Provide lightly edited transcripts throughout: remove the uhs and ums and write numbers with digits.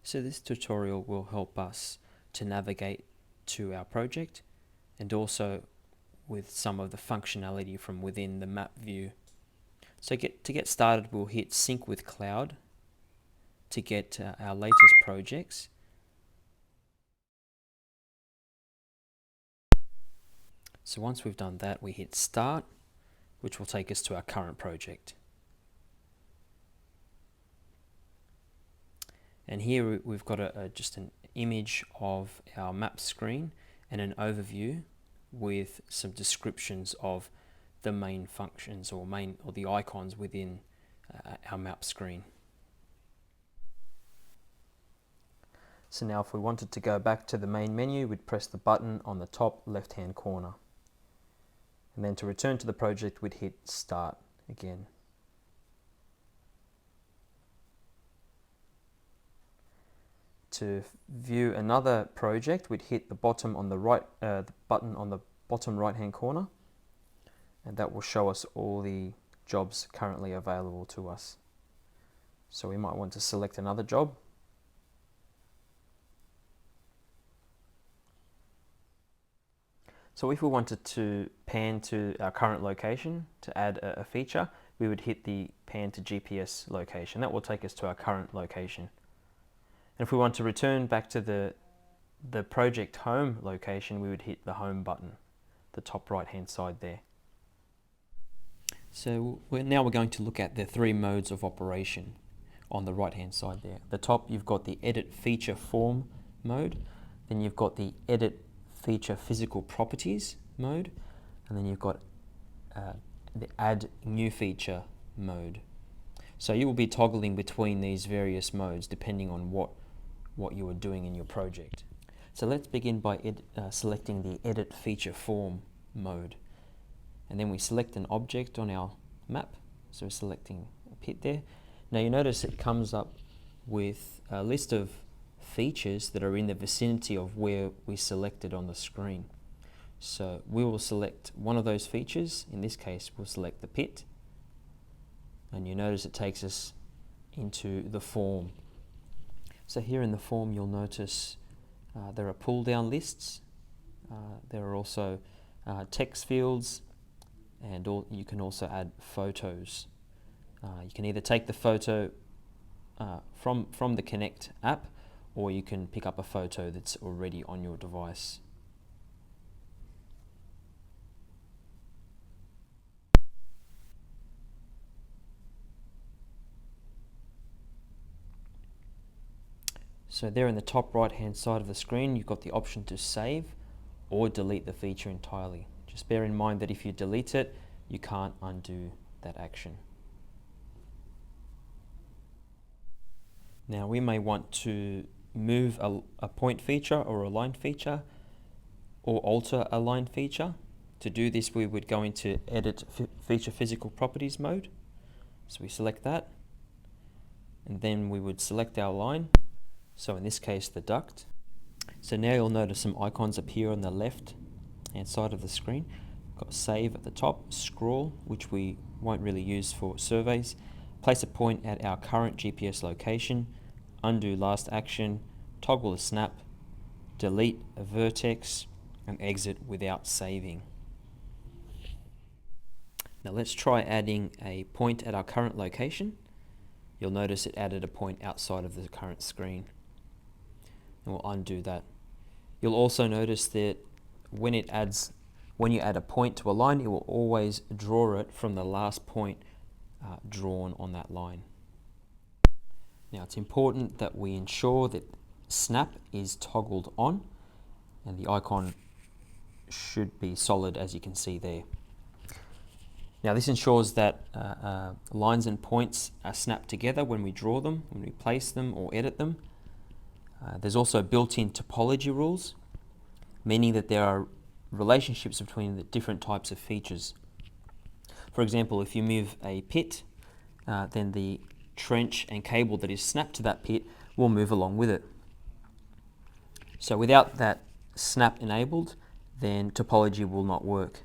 So this tutorial will help us to navigate to our project and also with some of the functionality from within the map view. So to get started, we'll hit Sync with Cloud to get our latest projects. So once we've done that, we hit Start, which will take us to our current project. And here we've got just an image of our map screen and an overview with some descriptions of the main functions or the icons within our map screen. So now if we wanted to go back to the main menu, we'd press the button on the top left hand corner. And then to return to the project, we'd hit Start again. To view another project, we'd hit the bottom on the right, the button on the bottom right hand corner, and that will show us all the jobs currently available to us. So we might want to select another job. So if we wanted to pan to our current location to add a feature, we would hit the pan to GPS location. That will take us to our current location. And if we want to return back to the project home location, we would hit the home button, the top right hand side there. So now we're going to look at the three modes of operation on the right hand side there. At the top you've got the Edit Feature Form mode, then you've got the Edit Feature Physical Properties mode, and then you've got the Add New Feature mode. So you will be toggling between these various modes depending on what you are doing in your project. So let's begin by selecting the Edit Feature Form mode. And then we select an object on our map. So we're selecting a pit there. Now you notice it comes up with a list of features that are in the vicinity of where we selected on the screen. So we will select one of those features. In this case, we'll select the pit. And you notice it takes us into the form. So here in the form, you'll notice there are pull down lists. There are also text fields, and you can also add photos. You can either take the photo from the Konekt app, or you can pick up a photo that's already on your device. So there in the top right hand side of the screen, you've got the option to save or delete the feature entirely. Just bear in mind that if you delete it, you can't undo that action. Now we may want to move a point feature or a line feature, or alter a line feature. To do this, we would go into Edit Feature Physical Properties mode. So we select that, and then we would select our line. So in this case, the duct. So now you'll notice some icons appear on the left hand side of the screen. We've got save at the top, scroll, which we won't really use for surveys, place a point at our current GPS location, undo last action, toggle a snap, delete a vertex, and exit without saving. Now let's try adding a point at our current location. You'll notice it added a point outside of the current screen. And we'll undo that. You'll also notice that when you add a point to a line, it will always draw it from the last point drawn on that line. Now it's important that we ensure that snap is toggled on, and the icon should be solid, as you can see there. Now this ensures that lines and points are snapped together when we draw them, when we place them or edit them. There's also built-in topology rules, meaning that there are relationships between the different types of features. For example, if you move a pit, then the trench and cable that is snapped to that pit will move along with it. So without that snap enabled, then topology will not work.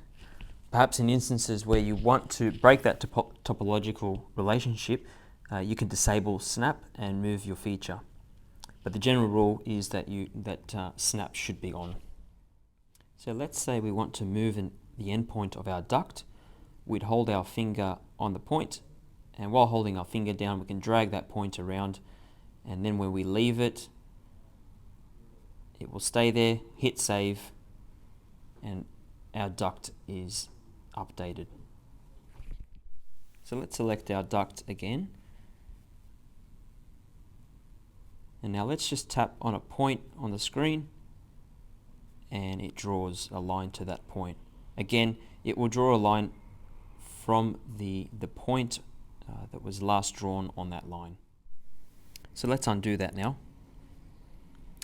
Perhaps in instances where you want to break that topological relationship, you can disable snap and move your feature. But the general rule is that snap should be on. So let's say we want to move the endpoint of our duct. We'd hold our finger on the point, and while holding our finger down, we can drag that point around, and then when we leave it, it will stay there, hit save, and our duct is updated. So let's select our duct again. And now let's just tap on a point on the screen, and it draws a line to that point. Again, it will draw a line from the point that was last drawn on that line. So let's undo that now.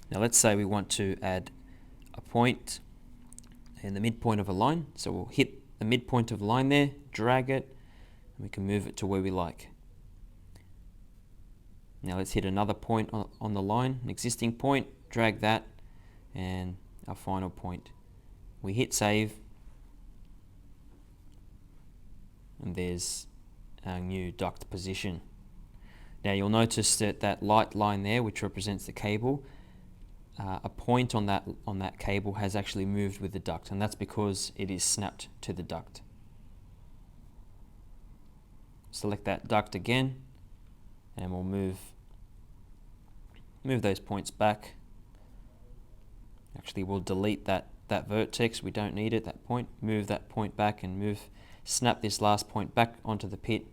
Now let's say we want to add a point in the midpoint of a line. So we'll hit the midpoint of the line there, drag it, and we can move it to where we like. Now let's hit another point on the line, an existing point, drag that, and our final point. We hit save, and there's our new duct position. Now you'll notice that light line there, which represents the cable, a point on that cable has actually moved with the duct, and that's because it is snapped to the duct. Select that duct again, and we'll move those points back. Actually, we'll delete that vertex. We don't need it, that point. Move that point back and snap this last point back onto the pit,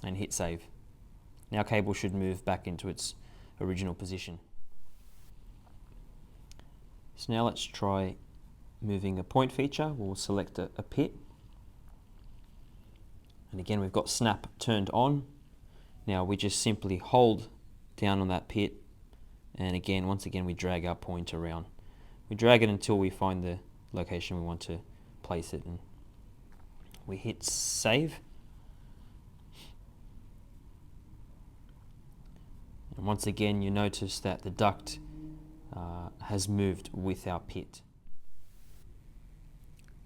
and hit save. Now cable should move back into its original position. So now let's try moving a point feature. We'll select a pit, and again we've got snap turned on. Now we just simply hold down on that pit, and again, once again, we drag our point around. We drag it until we find the location we want to place it, and we hit save. And once again, you notice that the duct has moved with our pit.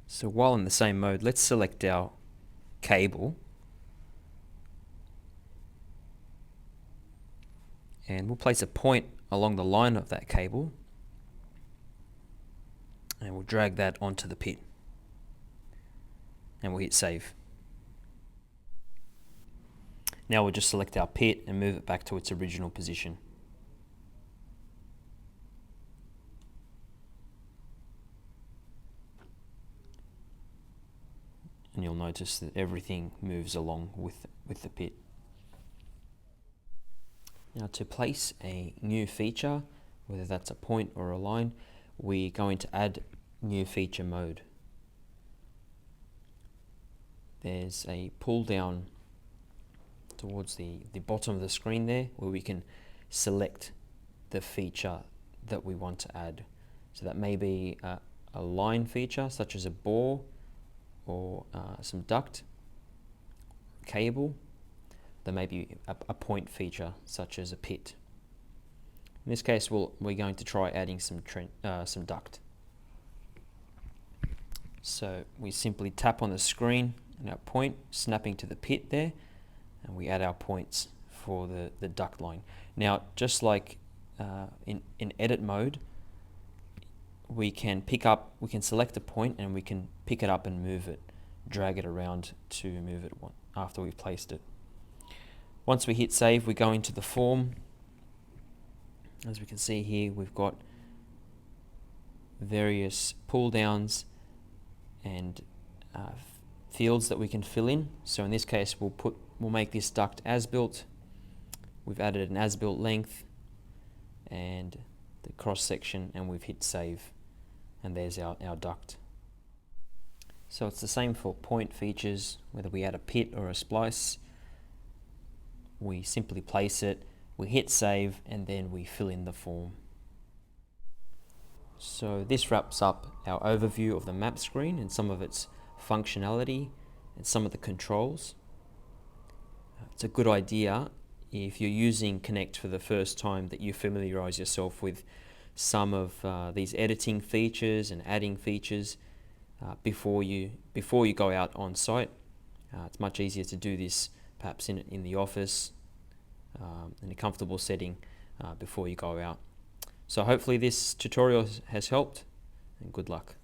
So while in the same mode, let's select our cable, and we'll place a point along the line of that cable, and we'll drag that onto the pit, and we'll hit save. Now we'll just select our pit and move it back to its original position. And you'll notice that everything moves along with the pit. Now to place a new feature, whether that's a point or a line, we're going to add new feature mode. There's a pull down towards the bottom of the screen there, where we can select the feature that we want to add. So that may be a line feature such as a bore, or some duct, cable. There may be a point feature such as a pit. In this case, we're going to try adding some duct. So we simply tap on the screen and our point, snapping to the pit there, and we add our points for the duct line. Now, just like in edit mode, we can select a point and we can pick it up and move it, drag it around to move it after we've placed it. Once we hit save, we go into the form. As we can see here, we've got various pull downs and fields that we can fill in. So in this case, we'll make this duct as built. We've added an as built length and the cross section, and we've hit save, and there's our duct. So it's the same for point features, whether we add a pit or a splice. We simply place it, we hit save, and then we fill in the form. So this wraps up our overview of the map screen and some of its functionality and some of the controls. It's a good idea, if you're using Konect for the first time, that you familiarize yourself with some of these editing features and adding features before you go out on site. It's much easier to do this perhaps in the office in a comfortable setting before you go out. So hopefully this tutorial has helped, and good luck.